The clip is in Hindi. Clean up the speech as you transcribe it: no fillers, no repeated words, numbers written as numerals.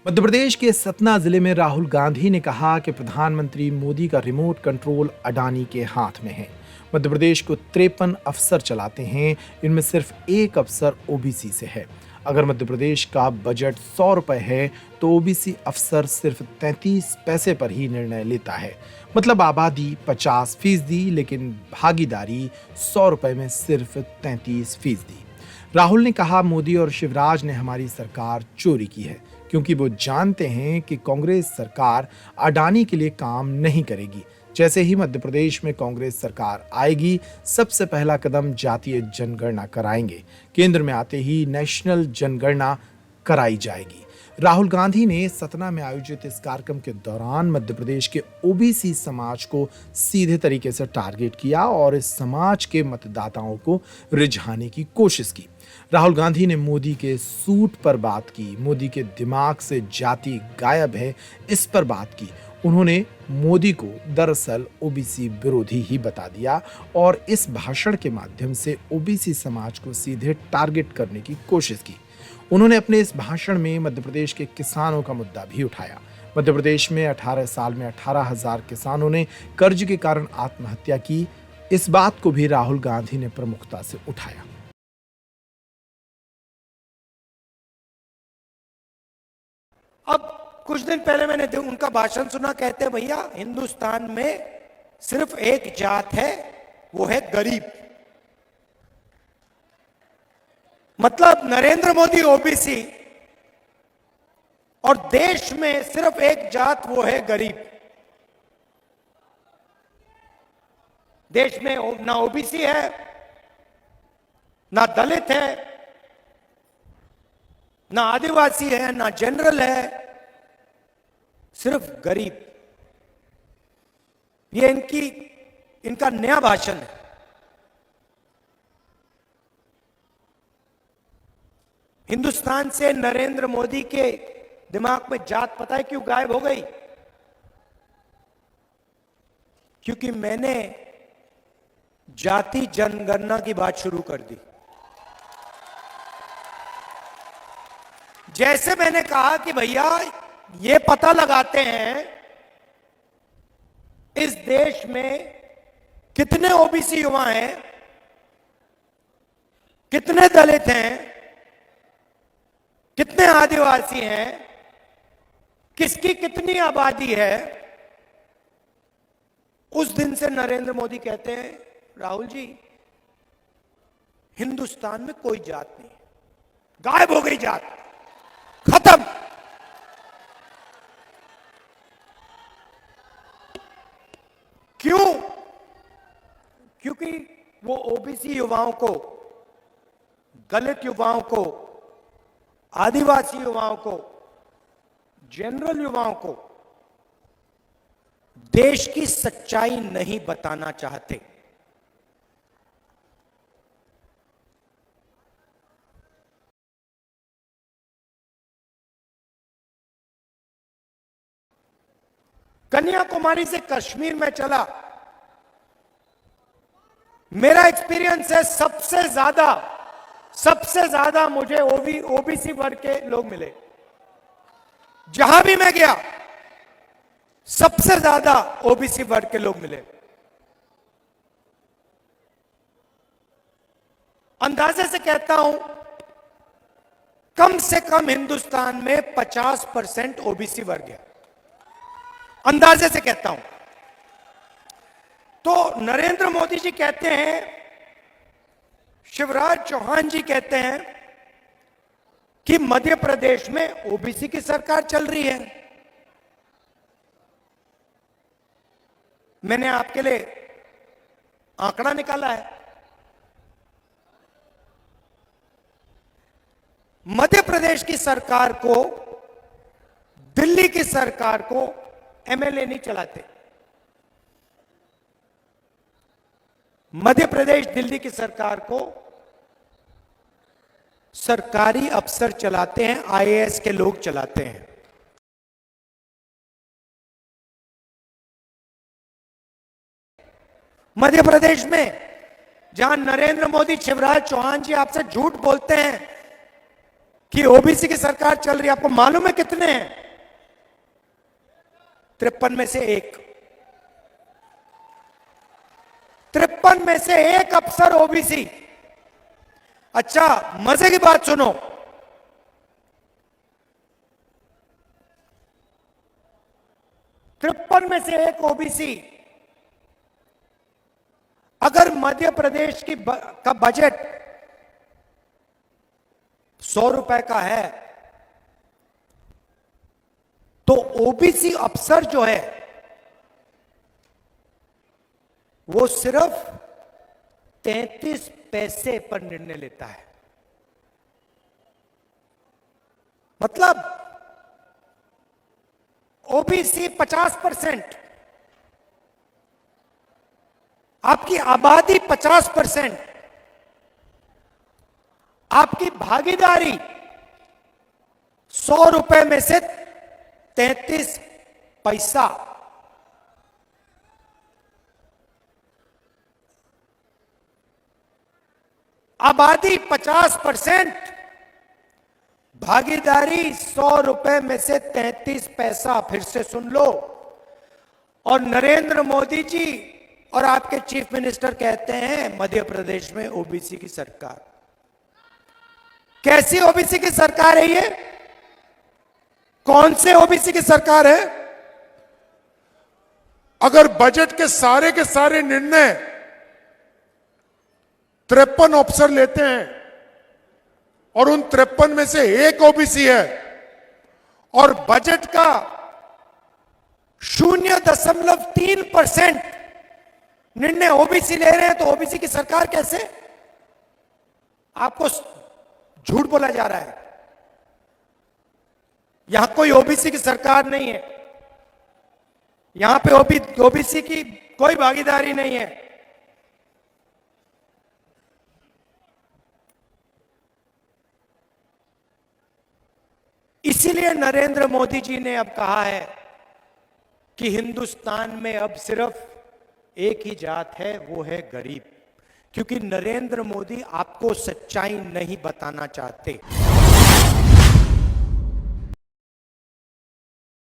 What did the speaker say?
मध्य प्रदेश के सतना जिले में राहुल गांधी ने कहा कि प्रधानमंत्री मोदी का रिमोट कंट्रोल अडानी के हाथ में है। मध्य प्रदेश को 53 अफसर चलाते हैं, इनमें सिर्फ एक अफसर ओबीसी से है। अगर मध्य प्रदेश का बजट 100 रुपए है तो ओबीसी अफसर सिर्फ 33 पैसे पर ही निर्णय लेता है। मतलब आबादी 50%, लेकिन भागीदारी 100 रुपए में सिर्फ 33%। राहुल ने कहा, मोदी और शिवराज ने हमारी सरकार चोरी की है, क्योंकि वो जानते हैं कि कांग्रेस सरकार अडानी के लिए काम नहीं करेगी। जैसे ही मध्य प्रदेश में कांग्रेस सरकार आएगी, सबसे पहला कदम जातीय जनगणना कराएंगे। केंद्र में आते ही नेशनल जनगणना कराई जाएगी। राहुल गांधी ने सतना में आयोजित इस कार्यक्रम के दौरान मध्य प्रदेश के ओबीसी समाज को सीधे तरीके से टारगेट किया और इस समाज के मतदाताओं को रिझाने की कोशिश की। राहुल गांधी ने मोदी के सूट पर बात की, मोदी के दिमाग से जाति गायब है इस पर बात की। उन्होंने मोदी को दरअसल ओबीसी विरोधी ही बता दिया और इस भाषण के माध्यम से ओबीसी समाज को सीधे टारगेट करने की कोशिश की। उन्होंने अपने इस भाषण में मध्य प्रदेश के किसानों का मुद्दा भी उठाया। मध्य प्रदेश में 18 साल में 18,000 किसानों ने कर्ज के कारण आत्महत्या की। इस बात को भी राहुल गांधी ने प्रमुखता से उठाया। अब कुछ दिन पहले मैंने उनका भाषण सुना, कहते हैं भैया हिंदुस्तान में सिर्फ एक जात है, वो है गरीब। मतलब नरेंद्र मोदी ओबीसी और देश में सिर्फ एक जात, वो है गरीब। देश में ना ओबीसी है, ना दलित है, ना आदिवासी है, ना जनरल है, सिर्फ गरीब। ये इनका नया भाषण है। हिंदुस्तान से नरेंद्र मोदी के दिमाग में जात पता है क्यों गायब हो गई? क्योंकि मैंने जाति जनगणना की बात शुरू कर दी। जैसे मैंने कहा कि भैया ये पता लगाते हैं इस देश में कितने ओबीसी युवा हैं, कितने दलित हैं, कितने आदिवासी हैं, किसकी कितनी आबादी है। उस दिन से नरेंद्र मोदी कहते हैं, राहुल जी हिंदुस्तान में कोई जात नहीं, गायब हो गई जात, खत्म। क्यों? क्योंकि वो ओबीसी युवाओं को, दलित युवाओं को, आदिवासी युवाओं को, जनरल युवाओं को देश की सच्चाई नहीं बताना चाहते। कन्याकुमारी से कश्मीर में चला, मेरा एक्सपीरियंस है सबसे ज्यादा मुझे ओबीसी वर्ग के लोग मिले। जहां भी मैं गया सबसे ज्यादा ओबीसी वर्ग के लोग मिले। अंदाजे से कहता हूं कम से कम हिंदुस्तान में 50% ओबीसी वर्ग है, अंदाजे से कहता हूं। तो नरेंद्र मोदी जी कहते हैं, शिवराज चौहान जी कहते हैं कि मध्य प्रदेश में ओबीसी की सरकार चल रही है। मैंने आपके लिए आंकड़ा निकाला है। मध्य प्रदेश की सरकार को, दिल्ली की सरकार को एमएलए नहीं चलाते। मध्य प्रदेश दिल्ली की सरकार को सरकारी अफसर चलाते हैं, आईएएस के लोग चलाते हैं। मध्य प्रदेश में जहां नरेंद्र मोदी, शिवराज चौहान जी आपसे झूठ बोलते हैं कि ओबीसी की सरकार चल रही है। आपको मालूम है कितने हैं? 53 में से एक। 53 में से एक अफसर ओबीसी। अच्छा, मजे की बात सुनो, तिरपन में से एक ओबीसी। अगर मध्य प्रदेश का बजट 100 रुपए का है, तो ओबीसी अफसर जो है वो सिर्फ 33 पैसे पर निर्णय लेता है। मतलब ओबीसी 50%, आपकी आबादी 50%, आपकी भागीदारी 100 रुपए में से 33 पैसा। आबादी 50%, भागीदारी 100 रुपए में से 33 पैसा। फिर से सुन लो। और नरेंद्र मोदी जी और आपके चीफ मिनिस्टर कहते हैं मध्य प्रदेश में ओबीसी की सरकार। कैसी ओबीसी की सरकार है ये? कौन से ओबीसी की सरकार है? अगर बजट के सारे निर्णय 53 अफसर लेते हैं और उन 53 में से एक ओबीसी है और बजट का 0.3% निर्णय ओबीसी ले रहे हैं, तो ओबीसी की सरकार कैसे? आपको झूठ बोला जा रहा है। यहां कोई ओबीसी की सरकार नहीं है, यहां पे ओबीसी की कोई भागीदारी नहीं है। इसीलिए नरेंद्र मोदी जी ने अब कहा है कि हिंदुस्तान में अब सिर्फ एक ही जात है, वो है गरीब। क्योंकि नरेंद्र मोदी आपको सच्चाई नहीं बताना चाहते।